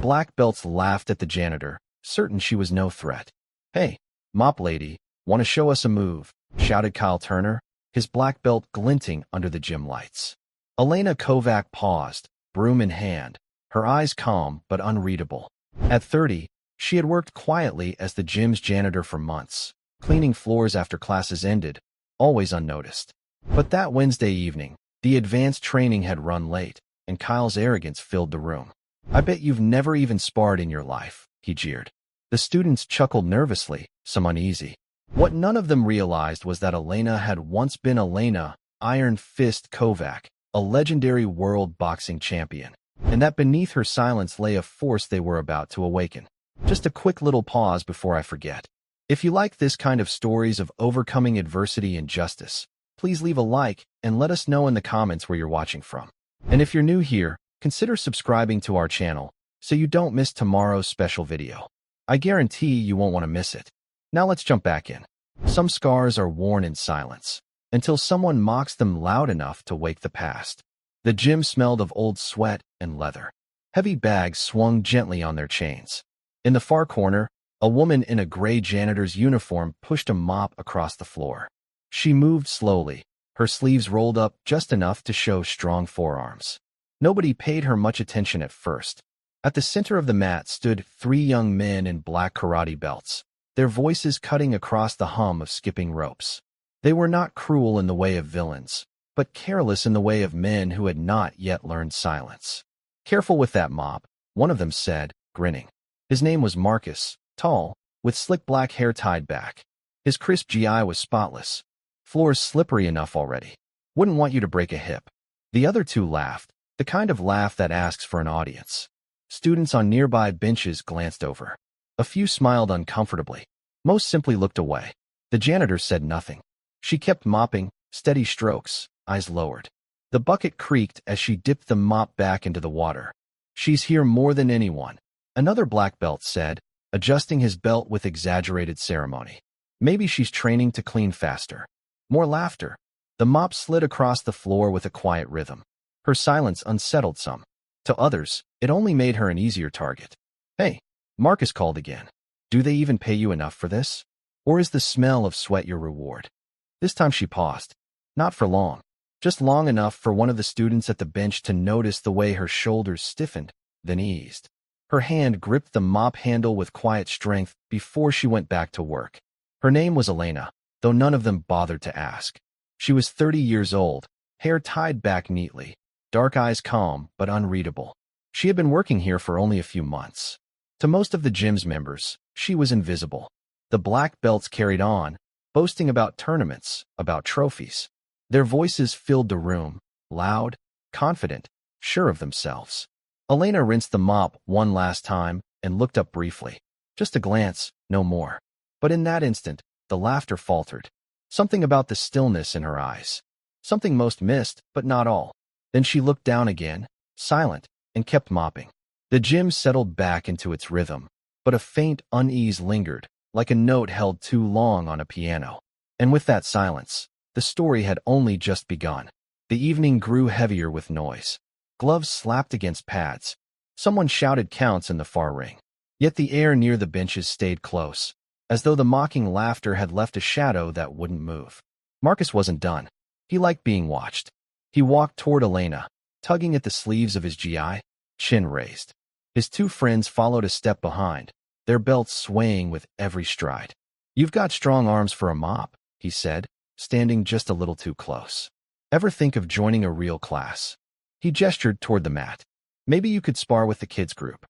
black belts laughed at the janitor, certain she was no threat. "Hey, mop lady, want to show us a move?" shouted Kyle Turner, his black belt glinting under the gym lights. Elena Kovac paused, broom in hand, her eyes calm but unreadable. At 30, she had worked quietly as the gym's janitor for months, cleaning floors after classes ended, always unnoticed. But that Wednesday evening, the advanced training had run late, and Kyle's arrogance filled the room. "I bet you've never even sparred in your life," he jeered. The students chuckled nervously, some uneasy. What none of them realized was that Elena had once been Elena Iron Fist Kovac, a legendary world boxing champion, and that beneath her silence lay a force they were about to awaken. Just a quick little pause before I forget. If you like this kind of stories of overcoming adversity and justice, please leave a like and let us know in the comments where you're watching from. And if you're new here, consider subscribing to our channel so you don't miss tomorrow's special video. I guarantee you won't want to miss it. Now let's jump back in. Some scars are worn in silence, until someone mocks them loud enough to wake the past. The gym smelled of old sweat and leather. Heavy bags swung gently on their chains. In the far corner, a woman in a gray janitor's uniform pushed a mop across the floor. She moved slowly, her sleeves rolled up just enough to show strong forearms. Nobody paid her much attention at first. At the center of the mat stood 3 young men in black karate belts, their voices cutting across the hum of skipping ropes. They were not cruel in the way of villains, but careless in the way of men who had not yet learned silence. "Careful with that mop," one of them said, grinning. His name was Marcus, tall, with slick black hair tied back. His crisp GI was spotless. "Floor's slippery enough already. Wouldn't want you to break a hip." The other 2 laughed, the kind of laugh that asks for an audience. Students on nearby benches glanced over. A few smiled uncomfortably. Most simply looked away. The janitor said nothing. She kept mopping, steady strokes, eyes lowered. The bucket creaked as she dipped the mop back into the water. "She's here more than anyone," another black belt said, adjusting his belt with exaggerated ceremony. "Maybe she's training to clean faster." More laughter. The mop slid across the floor with a quiet rhythm. Her silence unsettled some. To others, it only made her an easier target. "Hey," Marcus called again. "Do they even pay you enough for this? Or is the smell of sweat your reward?" This time she paused. Not for long. Just long enough for one of the students at the bench to notice the way her shoulders stiffened, then eased. Her hand gripped the mop handle with quiet strength before she went back to work. Her name was Elena, though none of them bothered to ask. She was 30 years old, hair tied back neatly, dark eyes calm but unreadable. She had been working here for only a few months. To most of the gym's members, she was invisible. The black belts carried on, boasting about tournaments, about trophies. Their voices filled the room, loud, confident, sure of themselves. Elena rinsed the mop one last time and looked up briefly. Just a glance, no more. But in that instant, the laughter faltered. Something about the stillness in her eyes. Something most missed, but not all. Then she looked down again, silent, and kept mopping. The gym settled back into its rhythm, but a faint unease lingered, like a note held too long on a piano. And with that silence, the story had only just begun. The evening grew heavier with noise. Gloves slapped against pads. Someone shouted counts in the far ring. Yet the air near the benches stayed close, as though the mocking laughter had left a shadow that wouldn't move. Marcus wasn't done. He liked being watched. He walked toward Elena, tugging at the sleeves of his GI, chin raised. His 2 friends followed a step behind, their belts swaying with every stride. "You've got strong arms for a mop," he said, standing just a little too close. "Ever think of joining a real class?" He gestured toward the mat. "Maybe you could spar with the kids group."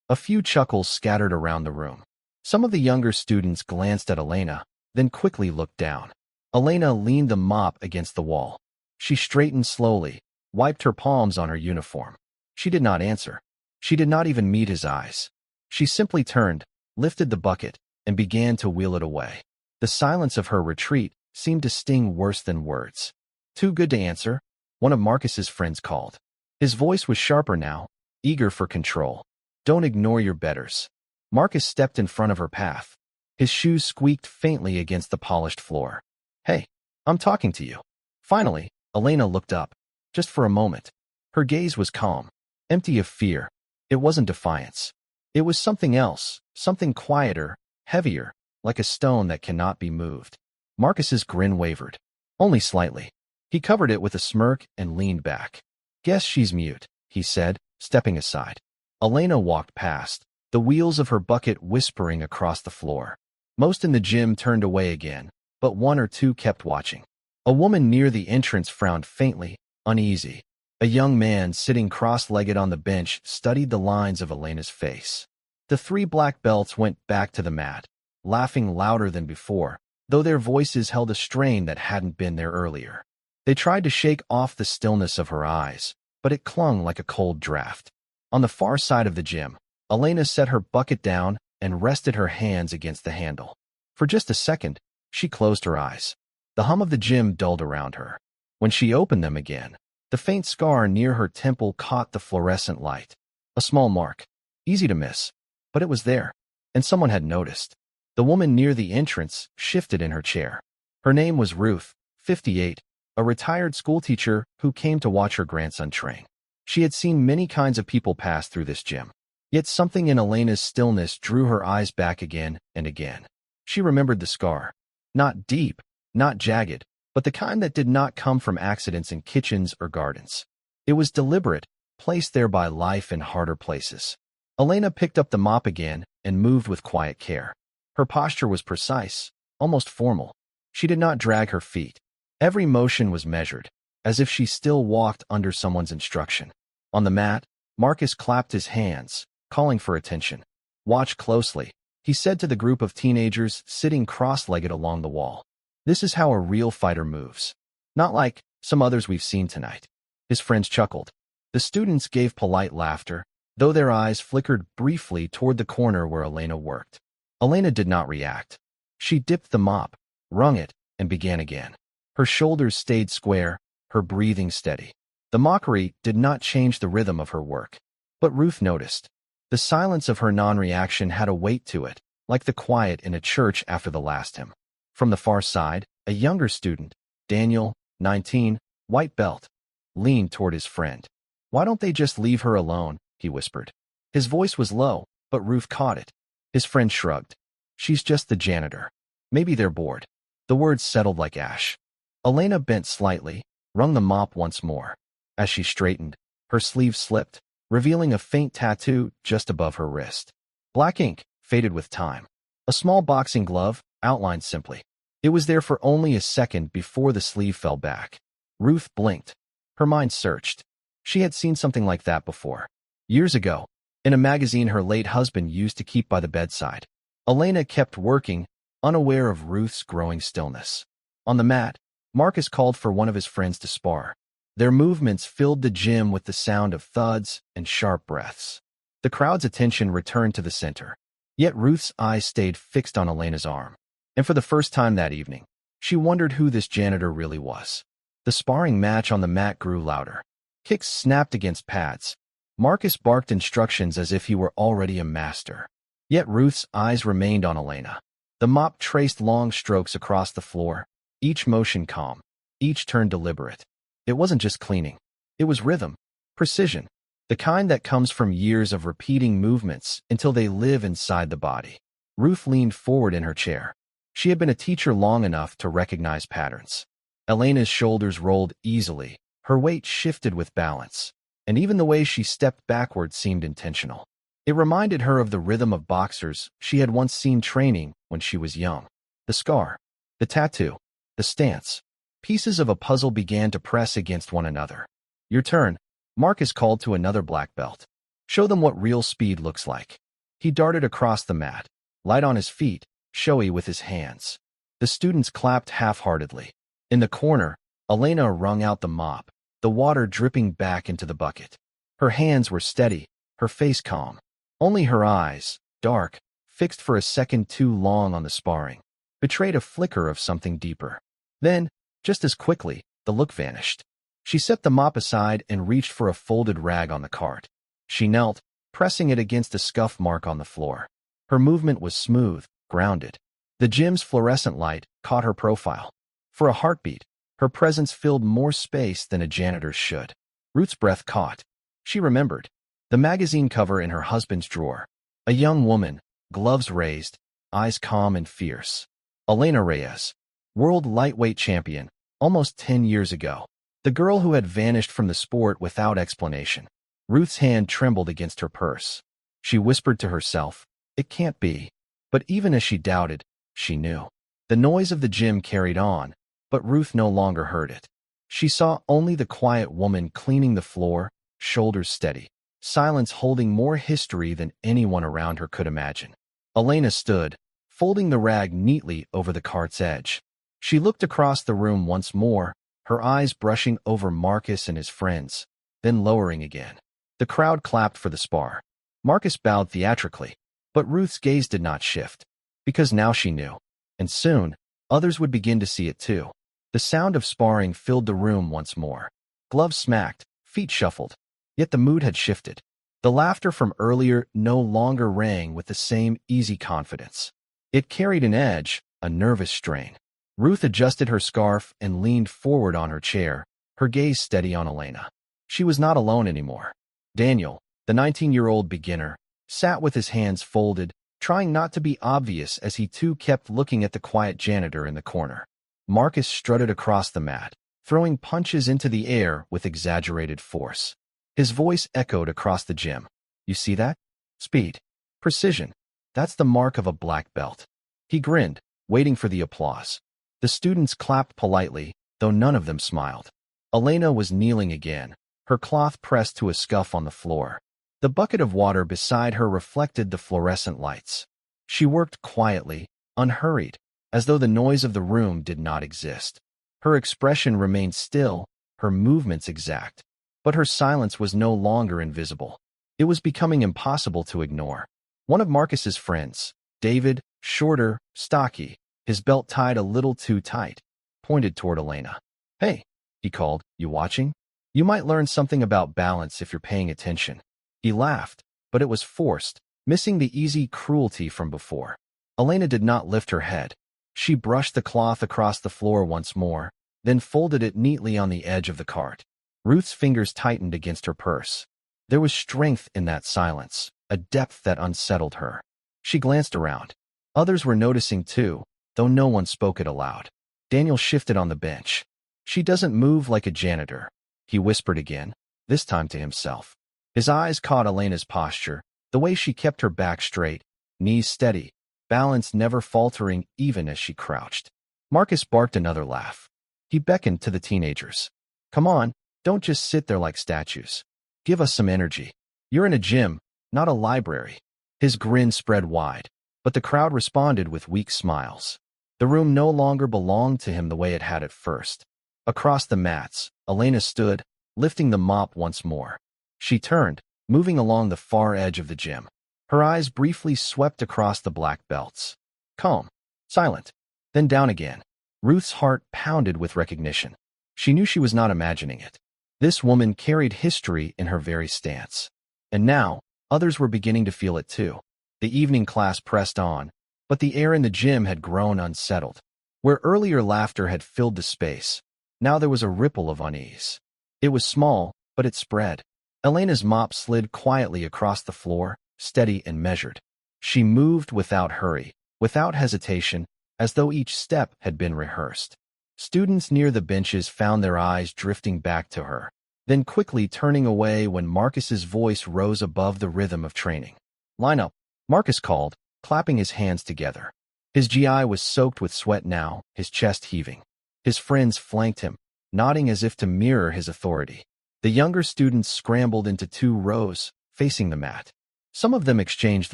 A few chuckles scattered around the room. Some of the younger students glanced at Elena, then quickly looked down. Elena leaned the mop against the wall. She straightened slowly, wiped her palms on her uniform. She did not answer. She did not even meet his eyes. She simply turned, lifted the bucket, and began to wheel it away. The silence of her retreat seemed to sting worse than words. "Too good to answer," one of Marcus's friends called. His voice was sharper now, eager for control. "Don't ignore your betters." Marcus stepped in front of her path. His shoes squeaked faintly against the polished floor. "Hey, I'm talking to you." Finally, Elena looked up, just for a moment. Her gaze was calm, empty of fear. It wasn't defiance. It was something else, something quieter, heavier, like a stone that cannot be moved. Marcus's grin wavered. Only slightly. He covered it with a smirk and leaned back. Guess she's mute, he said, stepping aside. Elena walked past, the wheels of her bucket whispering across the floor. Most in the gym turned away again, but one or two kept watching. A woman near the entrance frowned faintly, uneasy. A young man sitting cross-legged on the bench studied the lines of Elena's face. The three black belts went back to the mat, laughing louder than before, though their voices held a strain that hadn't been there earlier. They tried to shake off the stillness of her eyes, but it clung like a cold draft. On the far side of the gym, Elena set her bucket down and rested her hands against the handle. For just a second, she closed her eyes. The hum of the gym dulled around her. When she opened them again, the faint scar near her temple caught the fluorescent light. A small mark. Easy to miss. But it was there, and someone had noticed. The woman near the entrance shifted in her chair. Her name was Ruth, 58, a retired schoolteacher who came to watch her grandson train. She had seen many kinds of people pass through this gym. Yet something in Elena's stillness drew her eyes back again and again. She remembered the scar. Not deep, not jagged, but the kind that did not come from accidents in kitchens or gardens. It was deliberate, placed there by life in harder places. Elena picked up the mop again and moved with quiet care. Her posture was precise, almost formal. She did not drag her feet. Every motion was measured, as if she still walked under someone's instruction. On the mat, Marcus clapped his hands, calling for attention. "Watch closely," he said to the group of teenagers sitting cross-legged along the wall. "This is how a real fighter moves. Not like some others we've seen tonight." His friends chuckled. The students gave polite laughter, though their eyes flickered briefly toward the corner where Elena worked. Elena did not react. She dipped the mop, wrung it, and began again. Her shoulders stayed square, her breathing steady. The mockery did not change the rhythm of her work. But Ruth noticed. The silence of her non-reaction had a weight to it, like the quiet in a church after the last hymn. From the far side, a younger student, Daniel, 19, white belt, leaned toward his friend. "Why don't they just leave her alone?" he whispered. His voice was low, but Ruth caught it. His friend shrugged. "She's just the janitor. Maybe they're bored." The words settled like ash. Elena bent slightly, wrung the mop once more. As she straightened, her sleeve slipped, revealing a faint tattoo just above her wrist. Black ink, faded with time. A small boxing glove, outlined simply. It was there for only a second before the sleeve fell back. Ruth blinked. Her mind searched. She had seen something like that before. Years ago, in a magazine her late husband used to keep by the bedside. Elena kept working, unaware of Ruth's growing stillness. On the mat, Marcus called for one of his friends to spar. Their movements filled the gym with the sound of thuds and sharp breaths. The crowd's attention returned to the center. Yet Ruth's eyes stayed fixed on Elena's arm. And for the first time that evening, she wondered who this janitor really was. The sparring match on the mat grew louder. Kicks snapped against pads. Marcus barked instructions as if he were already a master. Yet Ruth's eyes remained on Elena. The mop traced long strokes across the floor, each motion calm, each turn deliberate. It wasn't just cleaning. It was rhythm, precision, the kind that comes from years of repeating movements until they live inside the body. Ruth leaned forward in her chair. She had been a teacher long enough to recognize patterns. Elena's shoulders rolled easily, her weight shifted with balance, and even the way she stepped backward seemed intentional. It reminded her of the rhythm of boxers she had once seen training when she was young. The scar, the tattoo, the stance. Pieces of a puzzle began to press against one another. "Your turn," Marcus called to another black belt. "Show them what real speed looks like." He darted across the mat, light on his feet, showy with his hands. The students clapped half-heartedly. In the corner, Elena wrung out the mop, the water dripping back into the bucket. Her hands were steady, her face calm. Only her eyes, dark, fixed for a second too long on the sparring, betrayed a flicker of something deeper. Then, just as quickly, the look vanished. She set the mop aside and reached for a folded rag on the cart. She knelt, pressing it against a scuff mark on the floor. Her movement was smooth, grounded. The gym's fluorescent light caught her profile. For a heartbeat, her presence filled more space than a janitor's should. Ruth's breath caught. She remembered. The magazine cover in her husband's drawer. A young woman, gloves raised, eyes calm and fierce. Elena Reyes, world lightweight champion, almost 10 years ago. The girl who had vanished from the sport without explanation. Ruth's hand trembled against her purse. She whispered to herself, "It can't be." But even as she doubted, she knew. The noise of the gym carried on, but Ruth no longer heard it. She saw only the quiet woman cleaning the floor, shoulders steady, silence holding more history than anyone around her could imagine. Elena stood, folding the rag neatly over the cart's edge. She looked across the room once more, her eyes brushing over Marcus and his friends, then lowering again. The crowd clapped for the spar. Marcus bowed theatrically, but Ruth's gaze did not shift, because now she knew. And soon, others would begin to see it too. The sound of sparring filled the room once more. Gloves smacked, feet shuffled. Yet the mood had shifted. The laughter from earlier no longer rang with the same easy confidence. It carried an edge, a nervous strain. Ruth adjusted her scarf and leaned forward on her chair, her gaze steady on Elena. She was not alone anymore. Daniel, the 19-year-old beginner, sat with his hands folded, trying not to be obvious as he too kept looking at the quiet janitor in the corner. Marcus strutted across the mat, throwing punches into the air with exaggerated force. His voice echoed across the gym. "You see that? Speed. Precision. That's the mark of a black belt." He grinned, waiting for the applause. The students clapped politely, though none of them smiled. Elena was kneeling again, her cloth pressed to a scuff on the floor. The bucket of water beside her reflected the fluorescent lights. She worked quietly, unhurried, as though the noise of the room did not exist. Her expression remained still, her movements exact. But her silence was no longer invisible. It was becoming impossible to ignore. One of Marcus's friends, David, shorter, stocky, his belt tied a little too tight, pointed toward Elena. "Hey," he called, "you watching? You might learn something about balance if you're paying attention." He laughed, but it was forced, missing the easy cruelty from before. Elena did not lift her head. She brushed the cloth across the floor once more, then folded it neatly on the edge of the cart. Ruth's fingers tightened against her purse. There was strength in that silence, a depth that unsettled her. She glanced around. Others were noticing too, though no one spoke it aloud. Daniel shifted on the bench. "She doesn't move like a janitor," he whispered again, this time to himself. His eyes caught Elena's posture, the way she kept her back straight, knees steady, balance never faltering even as she crouched. Marcus barked another laugh. He beckoned to the teenagers. "Come on, don't just sit there like statues. Give us some energy. You're in a gym, not a library." His grin spread wide, but the crowd responded with weak smiles. The room no longer belonged to him the way it had at first. Across the mats, Elena stood, lifting the mop once more. She turned, moving along the far edge of the gym. Her eyes briefly swept across the black belts. Calm, silent, then down again. Ruth's heart pounded with recognition. She knew she was not imagining it. This woman carried history in her very stance. And now, others were beginning to feel it too. The evening class pressed on, but the air in the gym had grown unsettled. Where earlier laughter had filled the space, now there was a ripple of unease. It was small, but it spread. Elena's mop slid quietly across the floor, steady and measured. She moved without hurry, without hesitation, as though each step had been rehearsed. Students near the benches found their eyes drifting back to her, then quickly turning away when Marcus's voice rose above the rhythm of training. "Line up," Marcus called, clapping his hands together. His GI was soaked with sweat now, his chest heaving. His friends flanked him, nodding as if to mirror his authority. The younger students scrambled into 2 rows, facing the mat. Some of them exchanged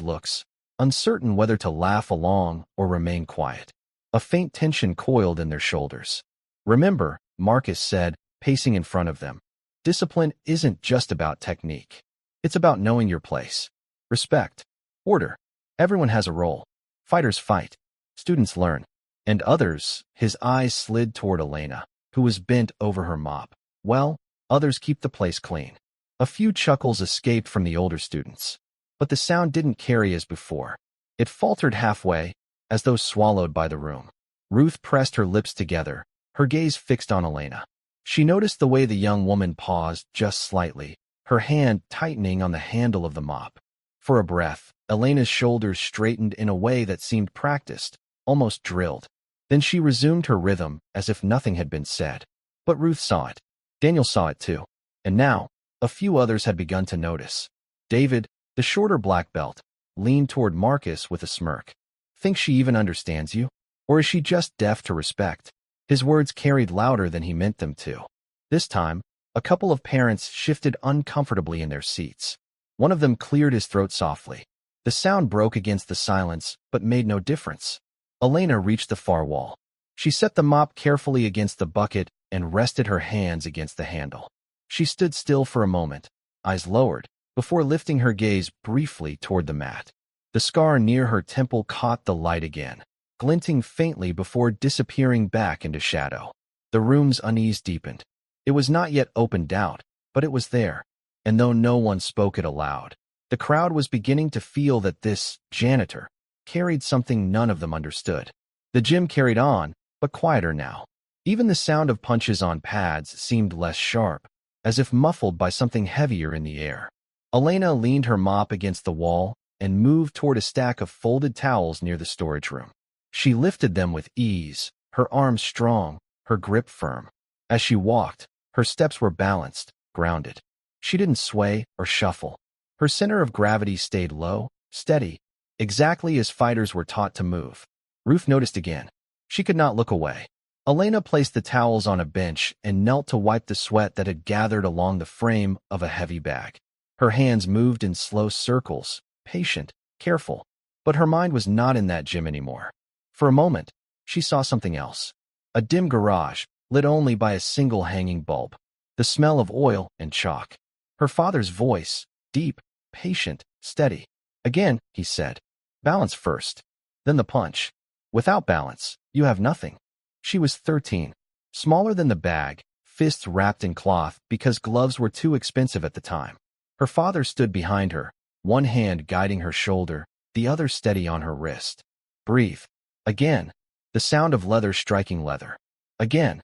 looks, uncertain whether to laugh along or remain quiet. A faint tension coiled in their shoulders. "Remember," Marcus said, pacing in front of them, "discipline isn't just about technique. It's about knowing your place. Respect. Order. Everyone has a role. Fighters fight. Students learn. And others," his eyes slid toward Elena, who was bent over her mop. "Well, others keep the place clean." A few chuckles escaped from the older students. But the sound didn't carry as before. It faltered halfway, as though swallowed by the room. Ruth pressed her lips together, her gaze fixed on Elena. She noticed the way the young woman paused just slightly, her hand tightening on the handle of the mop. For a breath, Elena's shoulders straightened in a way that seemed practiced, almost drilled. Then she resumed her rhythm as if nothing had been said. But Ruth saw it. Daniel saw it too. And now, a few others had begun to notice. David, the shorter black belt, leaned toward Marcus with a smirk. Think she even understands you? Or is she just deaf to respect? His words carried louder than he meant them to. This time, a couple of parents shifted uncomfortably in their seats. One of them cleared his throat softly. The sound broke against the silence, but made no difference. Elena reached the far wall. She set the mop carefully against the bucket and rested her hands against the handle. She stood still for a moment, eyes lowered, before lifting her gaze briefly toward the mat. The scar near her temple caught the light again, glinting faintly before disappearing back into shadow. The room's unease deepened. It was not yet open doubt, but it was there, and though no one spoke it aloud, the crowd was beginning to feel that this janitor carried something none of them understood. The gym carried on, but quieter now. Even the sound of punches on pads seemed less sharp, as if muffled by something heavier in the air. Elena leaned her mop against the wall and moved toward a stack of folded towels near the storage room. She lifted them with ease, her arms strong, her grip firm. As she walked, her steps were balanced, grounded. She didn't sway or shuffle. Her center of gravity stayed low, steady, exactly as fighters were taught to move. Ruth noticed again. She could not look away. Elena placed the towels on a bench and knelt to wipe the sweat that had gathered along the frame of a heavy bag. Her hands moved in slow circles, patient, careful, but her mind was not in that gym anymore. For a moment, she saw something else. A dim garage, lit only by a single hanging bulb. The smell of oil and chalk. Her father's voice, deep, patient, steady. Again, he said, balance first, then the punch. Without balance, you have nothing. She was 13, smaller than the bag, fists wrapped in cloth because gloves were too expensive at the time. Her father stood behind her, one hand guiding her shoulder, the other steady on her wrist. Breathe. Again, the sound of leather striking leather. Again.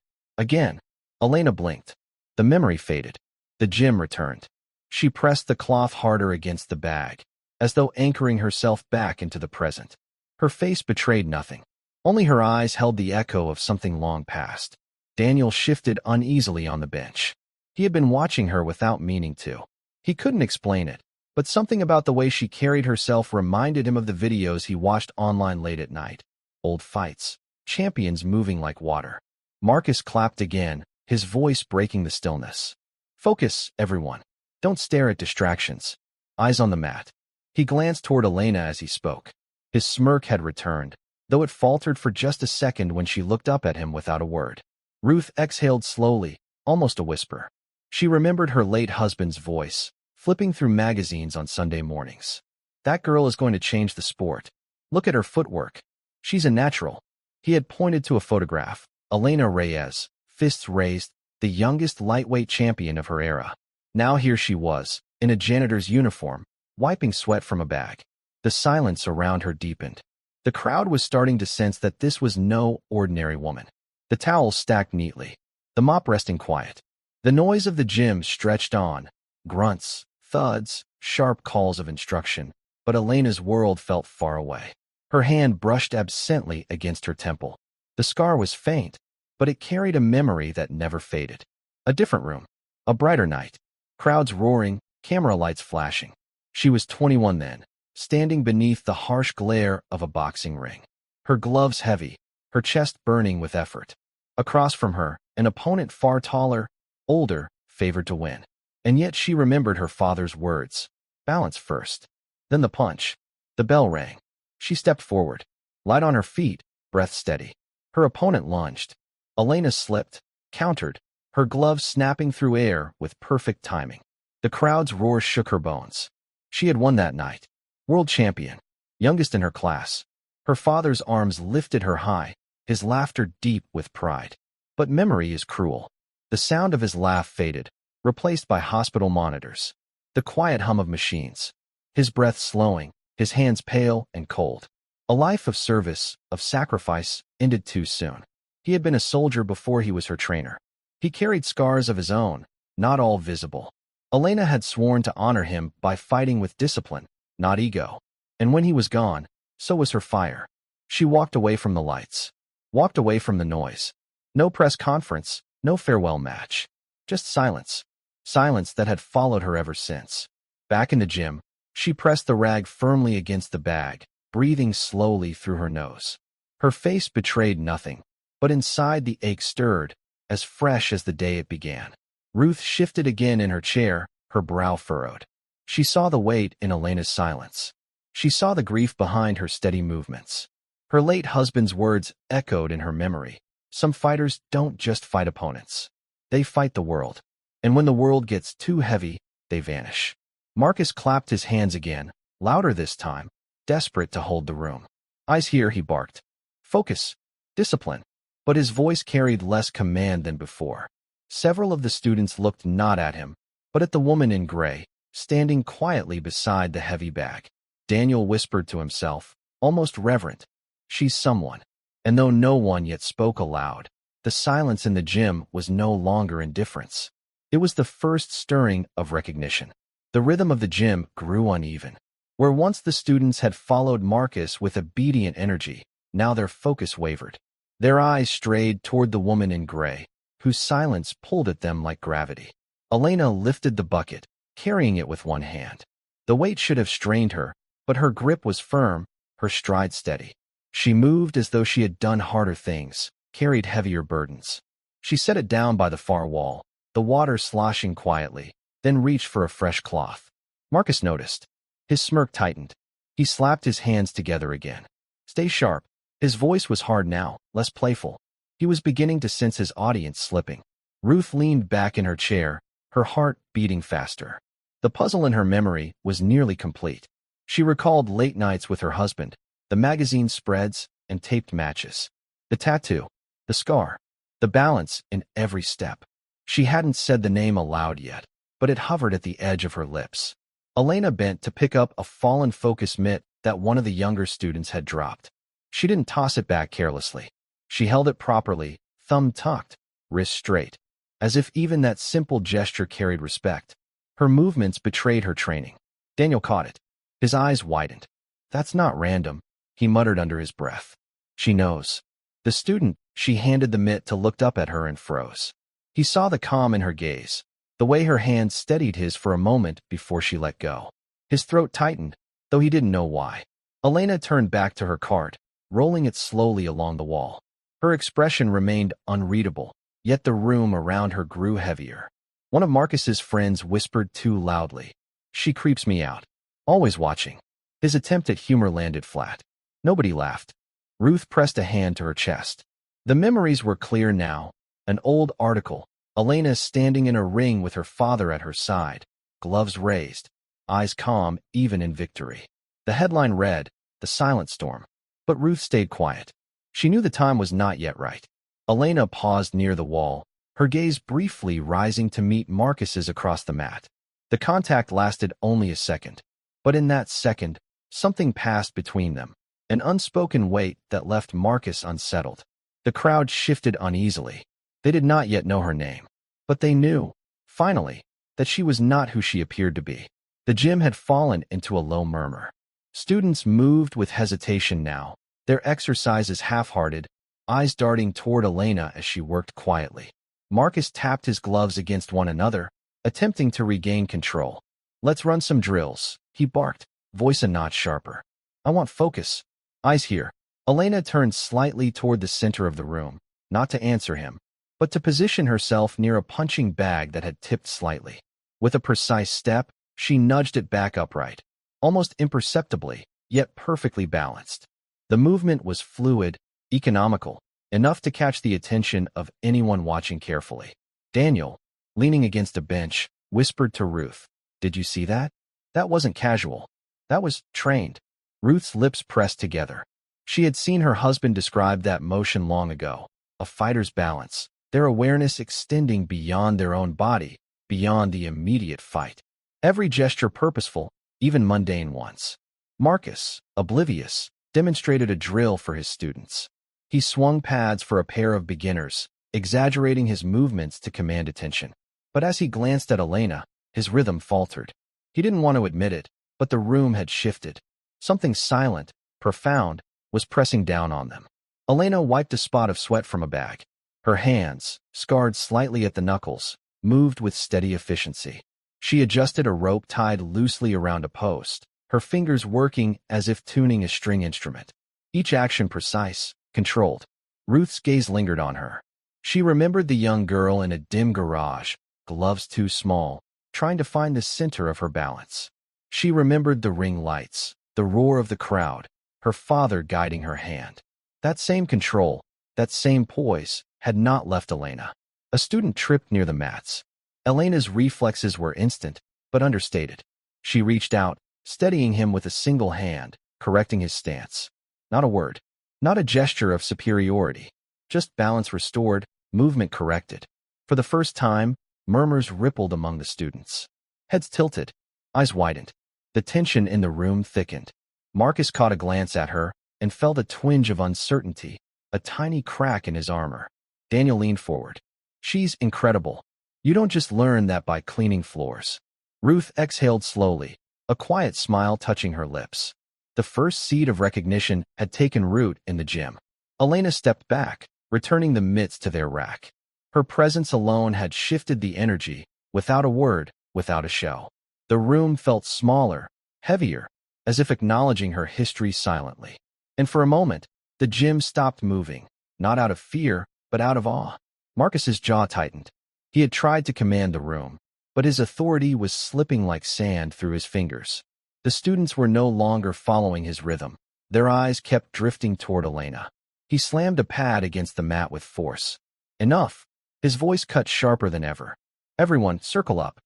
Elena blinked. The memory faded. The gym returned. She pressed the cloth harder against the bag, as though anchoring herself back into the present. Her face betrayed nothing. Only her eyes held the echo of something long past. Daniel shifted uneasily on the bench. He had been watching her without meaning to. He couldn't explain it, but something about the way she carried herself reminded him of the videos he watched online late at night. Old fights. Champions moving like water. Marcus clapped again, his voice breaking the stillness. Focus, everyone. Don't stare at distractions. Eyes on the mat. He glanced toward Elena as he spoke. His smirk had returned, though it faltered for just a second when she looked up at him without a word. Ruth exhaled slowly, almost a whisper. She remembered her late husband's voice, flipping through magazines on Sunday mornings. That girl is going to change the sport. Look at her footwork. She's a natural. He had pointed to a photograph. Elena Reyes, fists raised, the youngest lightweight champion of her era. Now here she was, in a janitor's uniform, wiping sweat from a bag. The silence around her deepened. The crowd was starting to sense that this was no ordinary woman. The towels stacked neatly, the mop resting quiet. The noise of the gym stretched on, grunts, thuds, sharp calls of instruction, but Elena's world felt far away. Her hand brushed absently against her temple. The scar was faint, but it carried a memory that never faded. A different room, a brighter night, crowds roaring, camera lights flashing. She was 21 then, standing beneath the harsh glare of a boxing ring. Her gloves heavy, her chest burning with effort. Across from her, an opponent far taller, older, favored to win. And yet she remembered her father's words. Balance first. Then the punch. The bell rang. She stepped forward, light on her feet, breath steady. Her opponent lunged. Elena slipped, countered, her gloves snapping through air with perfect timing. The crowd's roar shook her bones. She had won that night. World champion, youngest in her class. Her father's arms lifted her high, his laughter deep with pride. But memory is cruel. The sound of his laugh faded, replaced by hospital monitors. The quiet hum of machines. His breath slowing, his hands pale and cold. A life of service, of sacrifice, ended too soon. He had been a soldier before he was her trainer. He carried scars of his own, not all visible. Elena had sworn to honor him by fighting with discipline, not ego. And when he was gone, so was her fire. She walked away from the lights, walked away from the noise. No press conference, no farewell match. Just silence. Silence that had followed her ever since. Back in the gym, she pressed the rag firmly against the bag, breathing slowly through her nose. Her face betrayed nothing, but inside the ache stirred, as fresh as the day it began. Ruth shifted again in her chair, her brow furrowed. She saw the weight in Elena's silence. She saw the grief behind her steady movements. Her late husband's words echoed in her memory. Some fighters don't just fight opponents. They fight the world. And when the world gets too heavy, they vanish. Marcus clapped his hands again, louder this time, desperate to hold the room. "Eyes here," he barked. "Focus. Discipline." But his voice carried less command than before. Several of the students looked not at him, but at the woman in gray, standing quietly beside the heavy bag. Daniel whispered to himself, almost reverent, "She's someone." And though no one yet spoke aloud, the silence in the gym was no longer indifference. It was the first stirring of recognition. The rhythm of the gym grew uneven. Where once the students had followed Marcus with obedient energy, now their focus wavered. Their eyes strayed toward the woman in gray, whose silence pulled at them like gravity. Elena lifted the bucket, carrying it with one hand. The weight should have strained her, but her grip was firm, her stride steady. She moved as though she had done harder things, carried heavier burdens. She set it down by the far wall, the water sloshing quietly, then reached for a fresh cloth. Marcus noticed. His smirk tightened. He slapped his hands together again. "Stay sharp." His voice was hard now, less playful. He was beginning to sense his audience slipping. Ruth leaned back in her chair, her heart beating faster. The puzzle in her memory was nearly complete. She recalled late nights with her husband, the magazine spreads and taped matches, the tattoo, the scar, the balance in every step. She hadn't said the name aloud yet, but it hovered at the edge of her lips. Elena bent to pick up a fallen focus mitt that one of the younger students had dropped. She didn't toss it back carelessly. She held it properly, thumb tucked, wrist straight, as if even that simple gesture carried respect. Her movements betrayed her training. Daniel caught it. His eyes widened. "That's not random," he muttered under his breath. "She knows." The student she handed the mitt to looked up at her and froze. He saw the calm in her gaze, the way her hand steadied his for a moment before she let go. His throat tightened, though he didn't know why. Elena turned back to her cart, rolling it slowly along the wall. Her expression remained unreadable, yet the room around her grew heavier. One of Marcus's friends whispered too loudly, "She creeps me out." Always watching. His attempt at humor landed flat. Nobody laughed. Ruth pressed a hand to her chest. The memories were clear now. An old article, Elena standing in a ring with her father at her side, gloves raised, eyes calm even in victory. The headline read, "The Silent Storm." But Ruth stayed quiet. She knew the time was not yet right. Elena paused near the wall, her gaze briefly rising to meet Marcus's across the mat. The contact lasted only a second, but in that second, something passed between them, an unspoken weight that left Marcus unsettled. The crowd shifted uneasily. They did not yet know her name, but they knew, finally, that she was not who she appeared to be. The gym had fallen into a low murmur. Students moved with hesitation now, their exercises half-hearted, eyes darting toward Elena as she worked quietly. Marcus tapped his gloves against one another, attempting to regain control. "Let's run some drills," he barked, voice a notch sharper. "I want focus. Eyes here." Elena turned slightly toward the center of the room, not to answer him, but to position herself near a punching bag that had tipped slightly. With a precise step, she nudged it back upright, almost imperceptibly, yet perfectly balanced. The movement was fluid, economical, enough to catch the attention of anyone watching carefully. Daniel, leaning against a bench, whispered to Ruth, "Did you see that? That wasn't casual. That was trained." Ruth's lips pressed together. She had seen her husband describe that motion long ago, a fighter's balance, their awareness extending beyond their own body, beyond the immediate fight. Every gesture purposeful, even mundane ones. Marcus, oblivious, demonstrated a drill for his students. He swung pads for a pair of beginners, exaggerating his movements to command attention. But as he glanced at Elena, his rhythm faltered. He didn't want to admit it, but the room had shifted. Something silent, profound, was pressing down on them. Elena wiped a spot of sweat from a bag. Her hands, scarred slightly at the knuckles, moved with steady efficiency. She adjusted a rope tied loosely around a post, her fingers working as if tuning a string instrument. Each action precise, controlled. Ruth's gaze lingered on her. She remembered the young girl in a dim garage, gloves too small, trying to find the center of her balance. She remembered the ring lights, the roar of the crowd, her father guiding her hand. That same control, that same poise, had not left Elena. A student tripped near the mats. Elena's reflexes were instant, but understated. She reached out, steadying him with a single hand, correcting his stance. Not a word, not a gesture of superiority, just balance restored, movement corrected. For the first time, murmurs rippled among the students. Heads tilted, eyes widened. The tension in the room thickened. Marcus caught a glance at her and felt a twinge of uncertainty, a tiny crack in his armor. Daniel leaned forward. She's incredible. You don't just learn that by cleaning floors. Ruth exhaled slowly, a quiet smile touching her lips. The first seed of recognition had taken root in the gym. Elena stepped back, returning the mitts to their rack. Her presence alone had shifted the energy, without a word, without a show. The room felt smaller, heavier, as if acknowledging her history silently. And for a moment, the gym stopped moving, not out of fear, but out of awe. Marcus's jaw tightened. He had tried to command the room, but his authority was slipping like sand through his fingers. The students were no longer following his rhythm. Their eyes kept drifting toward Elena. He slammed a pad against the mat with force. Enough! His voice cut sharper than ever. Everyone, circle up.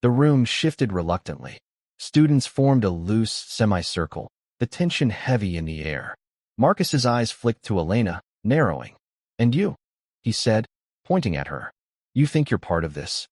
The room shifted reluctantly. Students formed a loose semicircle, the tension heavy in the air. Marcus's eyes flicked to Elena, narrowing. And you, he said, pointing at her. You think you're part of this?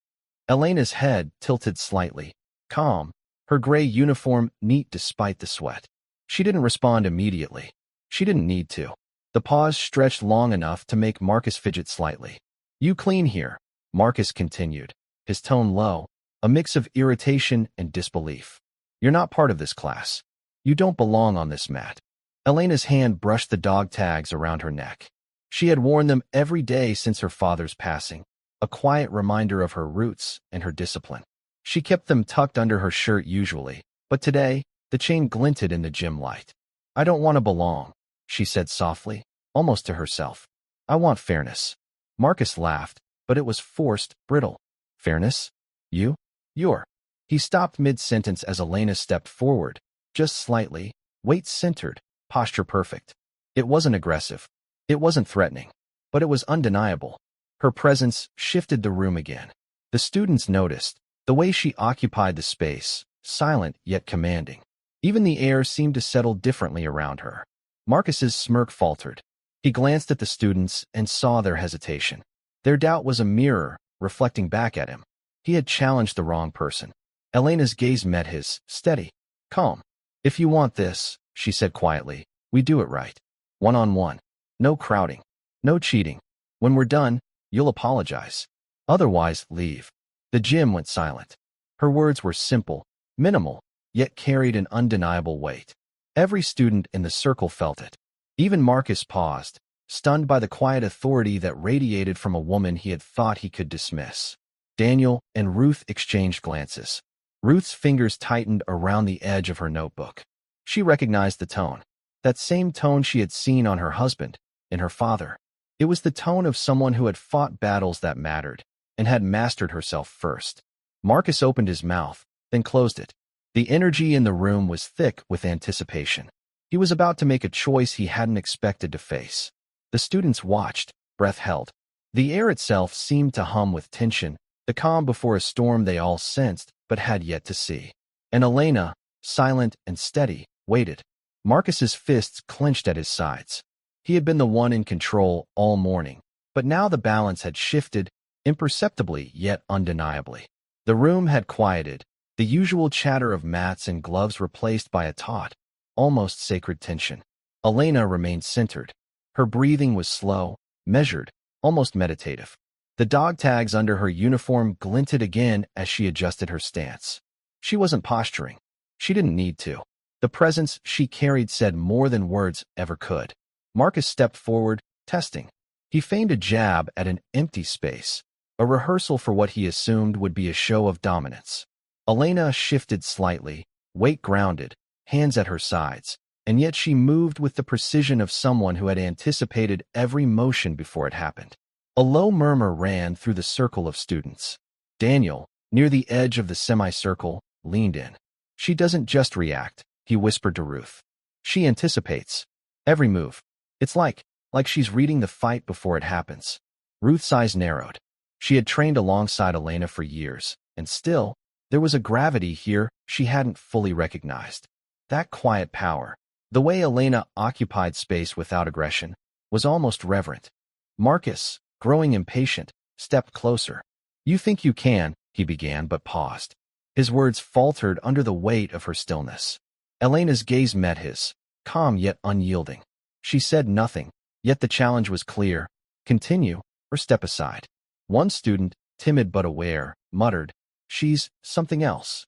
Elena's head tilted slightly, calm, her gray uniform neat despite the sweat. She didn't respond immediately. She didn't need to. The pause stretched long enough to make Marcus fidget slightly. You clean here, Marcus continued, his tone low, a mix of irritation and disbelief. You're not part of this class. You don't belong on this mat. Elena's hand brushed the dog tags around her neck. She had worn them every day since her father's passing, a quiet reminder of her roots and her discipline. She kept them tucked under her shirt usually, but today, the chain glinted in the gym light. I don't want to belong, she said softly, almost to herself. I want fairness. Marcus laughed, but it was forced, brittle. Fairness? You? You're. He stopped mid-sentence as Elena stepped forward, just slightly, weight centered, posture perfect. It wasn't aggressive. It wasn't threatening. But it was undeniable. Her presence shifted the room again. The students noticed, the way she occupied the space, silent yet commanding. Even the air seemed to settle differently around her. Marcus's smirk faltered. He glanced at the students and saw their hesitation. Their doubt was a mirror, reflecting back at him. He had challenged the wrong person. Elena's gaze met his, steady, calm. If you want this, she said quietly, we do it right. One-on-one. No crowding. No cheating. When we're done, you'll apologize. Otherwise, leave. The gym went silent. Her words were simple, minimal, yet carried an undeniable weight. Every student in the circle felt it. Even Marcus paused, stunned by the quiet authority that radiated from a woman he had thought he could dismiss. Daniel and Ruth exchanged glances. Ruth's fingers tightened around the edge of her notebook. She recognized the tone. That same tone she had seen on her husband, in her father. It was the tone of someone who had fought battles that mattered, and had mastered herself first. Marcus opened his mouth, then closed it. The energy in the room was thick with anticipation. He was about to make a choice he hadn't expected to face. The students watched, breath held. The air itself seemed to hum with tension, the calm before a storm they all sensed but had yet to see. And Elena, silent and steady, waited. Marcus's fists clenched at his sides. He had been the one in control all morning, but now the balance had shifted, imperceptibly yet undeniably. The room had quieted, the usual chatter of mats and gloves replaced by a taut, almost sacred tension. Elena remained centered. Her breathing was slow, measured, almost meditative. The dog tags under her uniform glinted again as she adjusted her stance. She wasn't posturing. She didn't need to. The presence she carried said more than words ever could. Marcus stepped forward, testing. He feigned a jab at an empty space, a rehearsal for what he assumed would be a show of dominance. Elena shifted slightly, weight grounded, hands at her sides, and yet she moved with the precision of someone who had anticipated every motion before it happened. A low murmur ran through the circle of students. Daniel, near the edge of the semicircle, leaned in. She doesn't just react, he whispered to Ruth. She anticipates every move. It's like she's reading the fight before it happens. Ruth's eyes narrowed. She had trained alongside Elena for years, and still, there was a gravity here she hadn't fully recognized. That quiet power, the way Elena occupied space without aggression, was almost reverent. Marcus, growing impatient, stepped closer. "You think you can," he began, but paused. His words faltered under the weight of her stillness. Elena's gaze met his, calm yet unyielding. She said nothing, yet the challenge was clear: continue or step aside. One student, timid but aware, muttered, "She's something else."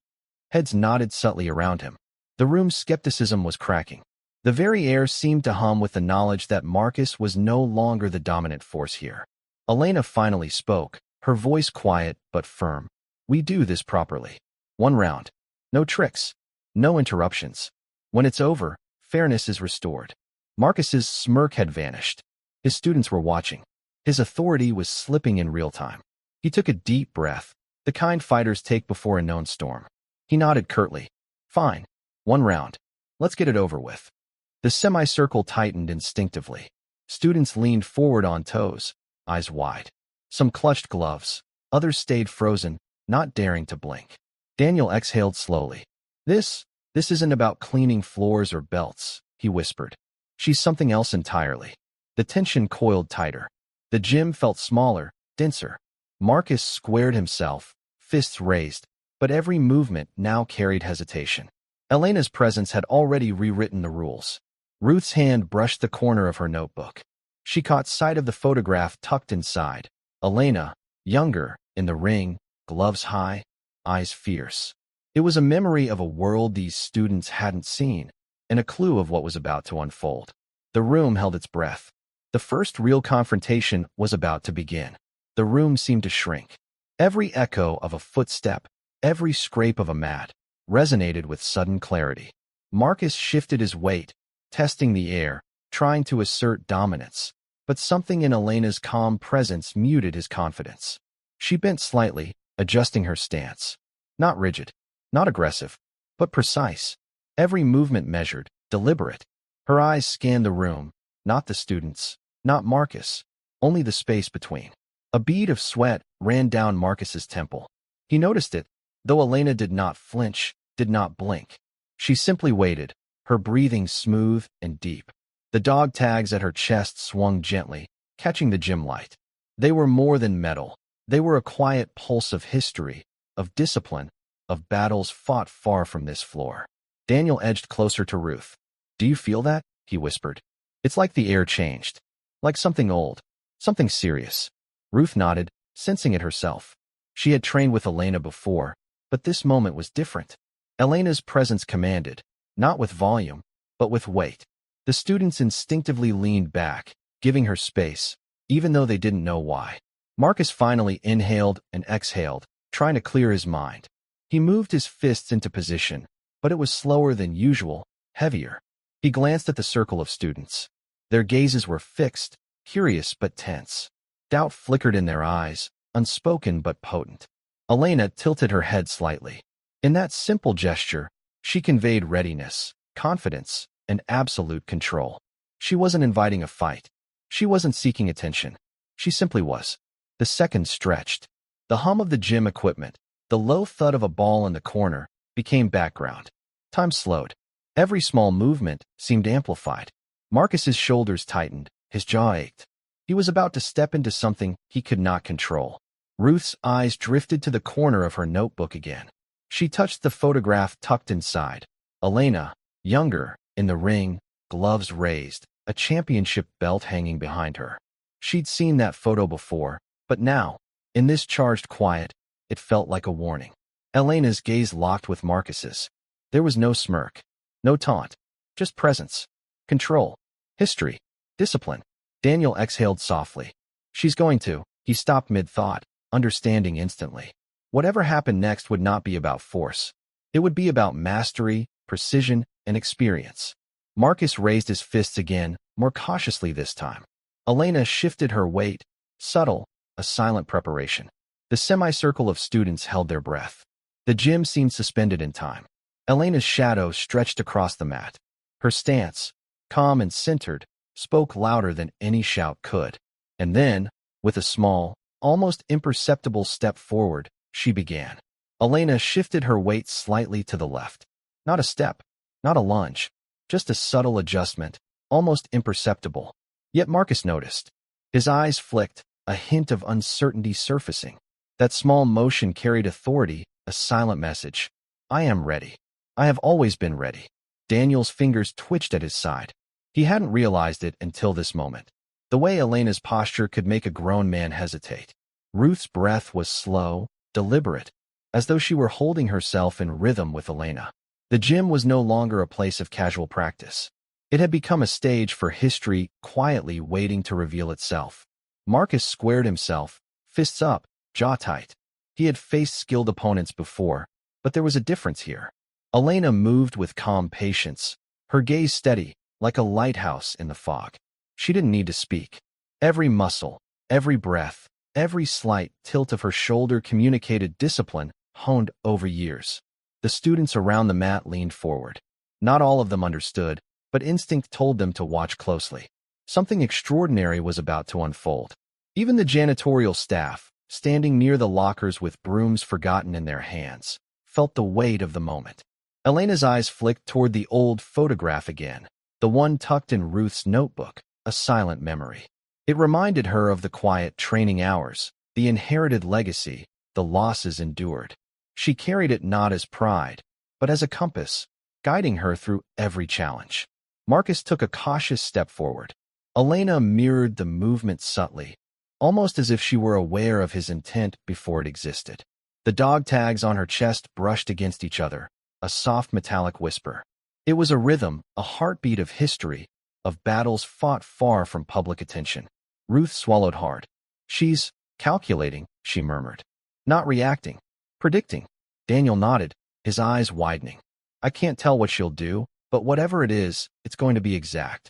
Heads nodded subtly around him. The room's skepticism was cracking. The very air seemed to hum with the knowledge that Marcus was no longer the dominant force here. Elena finally spoke, her voice quiet but firm. "We do this properly. One round. No tricks. No interruptions. When it's over, fairness is restored." Marcus's smirk had vanished. His students were watching. His authority was slipping in real time. He took a deep breath, the kind fighters take before a known storm. He nodded curtly. "Fine. One round. Let's get it over with." The semicircle tightened instinctively. Students leaned forward on toes, eyes wide. Some clutched gloves. Others stayed frozen, not daring to blink. Daniel exhaled slowly. This isn't about cleaning floors or belts," he whispered. "She's something else entirely." The tension coiled tighter. The gym felt smaller, denser. Marcus squared himself, fists raised, but every movement now carried hesitation. Elena's presence had already rewritten the rules. Ruth's hand brushed the corner of her notebook. She caught sight of the photograph tucked inside. Elena, younger, in the ring, gloves high, eyes fierce. It was a memory of a world these students hadn't seen, and a clue of what was about to unfold. The room held its breath. The first real confrontation was about to begin. The room seemed to shrink. Every echo of a footstep, every scrape of a mat, resonated with sudden clarity. Marcus shifted his weight, testing the air, trying to assert dominance, but something in Elena's calm presence muted his confidence. She bent slightly, adjusting her stance. Not rigid, not aggressive, but precise. Every movement measured, deliberate. Her eyes scanned the room, not the students, not Marcus, only the space between. A bead of sweat ran down Marcus's temple. He noticed it, though Elena did not flinch, did not blink. She simply waited, her breathing smooth and deep. The dog tags at her chest swung gently, catching the gym light. They were more than metal. They were a quiet pulse of history, of discipline, of battles fought far from this floor. Daniel edged closer to Ruth. "Do you feel that?" he whispered. "It's like the air changed. Like something old. Something serious." Ruth nodded, sensing it herself. She had trained with Elena before, but this moment was different. Elena's presence commanded, not with volume, but with weight. The students instinctively leaned back, giving her space, even though they didn't know why. Marcus finally inhaled and exhaled, trying to clear his mind. He moved his fists into position, but it was slower than usual, heavier. He glanced at the circle of students. Their gazes were fixed, curious but tense. Doubt flickered in their eyes, unspoken but potent. Elena tilted her head slightly. In that simple gesture, she conveyed readiness, confidence, and absolute control. She wasn't inviting a fight. She wasn't seeking attention. She simply was. The seconds stretched. The hum of the gym equipment, the low thud of a ball in the corner, became background. Time slowed. Every small movement seemed amplified. Marcus's shoulders tightened, his jaw ached. He was about to step into something he could not control. Ruth's eyes drifted to the corner of her notebook again. She touched the photograph tucked inside. Elena, younger, in the ring, gloves raised, a championship belt hanging behind her. She'd seen that photo before, but now, in this charged quiet, it felt like a warning. Elena's gaze locked with Marcus's. There was no smirk. No taunt. Just presence. Control. History. Discipline. Daniel exhaled softly. She's going to. He stopped mid-thought, understanding instantly. Whatever happened next would not be about force. It would be about mastery, precision, and experience. Marcus raised his fists again, more cautiously this time. Elena shifted her weight, subtle, a silent preparation. The semicircle of students held their breath. The gym seemed suspended in time. Elena's shadow stretched across the mat. Her stance, calm and centered, spoke louder than any shout could. And then, with a small, almost imperceptible step forward, she began. Elena shifted her weight slightly to the left. Not a step, not a lunge, just a subtle adjustment, almost imperceptible. Yet Marcus noticed. His eyes flicked, a hint of uncertainty surfacing. That small motion carried authority, a silent message. I am ready. I have always been ready. Daniel's fingers twitched at his side. He hadn't realized it until this moment. The way Elena's posture could make a grown man hesitate. Ruth's breath was slow, deliberate, as though she were holding herself in rhythm with Elena. The gym was no longer a place of casual practice. It had become a stage for history quietly waiting to reveal itself. Marcus squared himself, fists up, jaw tight. He had faced skilled opponents before, but there was a difference here. Elena moved with calm patience, her gaze steady, like a lighthouse in the fog. She didn't need to speak. Every muscle, every breath, every slight tilt of her shoulder communicated discipline honed over years. The students around the mat leaned forward. Not all of them understood, but instinct told them to watch closely. Something extraordinary was about to unfold. Even the janitorial staff, standing near the lockers with brooms forgotten in their hands, felt the weight of the moment. Elena's eyes flicked toward the old photograph again, the one tucked in Ruth's notebook, a silent memory. It reminded her of the quiet training hours, the inherited legacy, the losses endured. She carried it not as pride, but as a compass, guiding her through every challenge. Marcus took a cautious step forward. Elena mirrored the movement subtly, almost as if she were aware of his intent before it existed. The dog tags on her chest brushed against each other, a soft metallic whisper. It was a rhythm, a heartbeat of history, of battles fought far from public attention. Ruth swallowed hard. She's calculating, she murmured. Not reacting. Predicting. Daniel nodded, his eyes widening. I can't tell what she'll do, but whatever it is, it's going to be exact.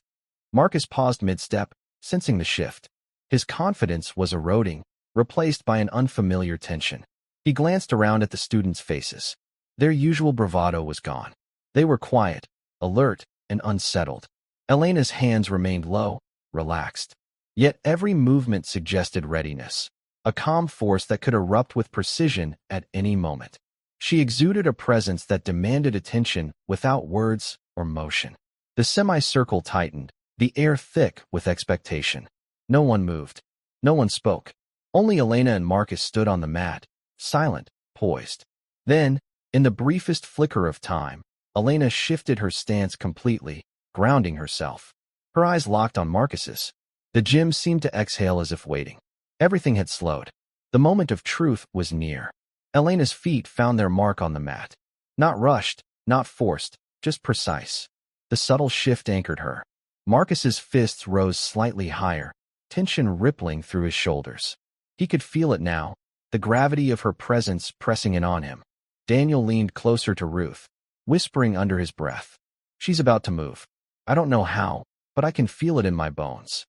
Marcus paused mid-step, sensing the shift. His confidence was eroding, replaced by an unfamiliar tension. He glanced around at the students' faces. Their usual bravado was gone. They were quiet, alert, and unsettled. Elena's hands remained low, relaxed. Yet every movement suggested readiness, a calm force that could erupt with precision at any moment. She exuded a presence that demanded attention without words or motion. The semicircle tightened, the air thick with expectation. No one moved. No one spoke. Only Elena and Marcus stood on the mat, silent, poised. Then, in the briefest flicker of time, Elena shifted her stance completely, grounding herself. Her eyes locked on Marcus's. The gym seemed to exhale as if waiting. Everything had slowed. The moment of truth was near. Elena's feet found their mark on the mat. Not rushed, not forced, just precise. The subtle shift anchored her. Marcus's fists rose slightly higher, tension rippling through his shoulders. He could feel it now, the gravity of her presence pressing in on him. Daniel leaned closer to Ruth, whispering under his breath. She's about to move. I don't know how, but I can feel it in my bones.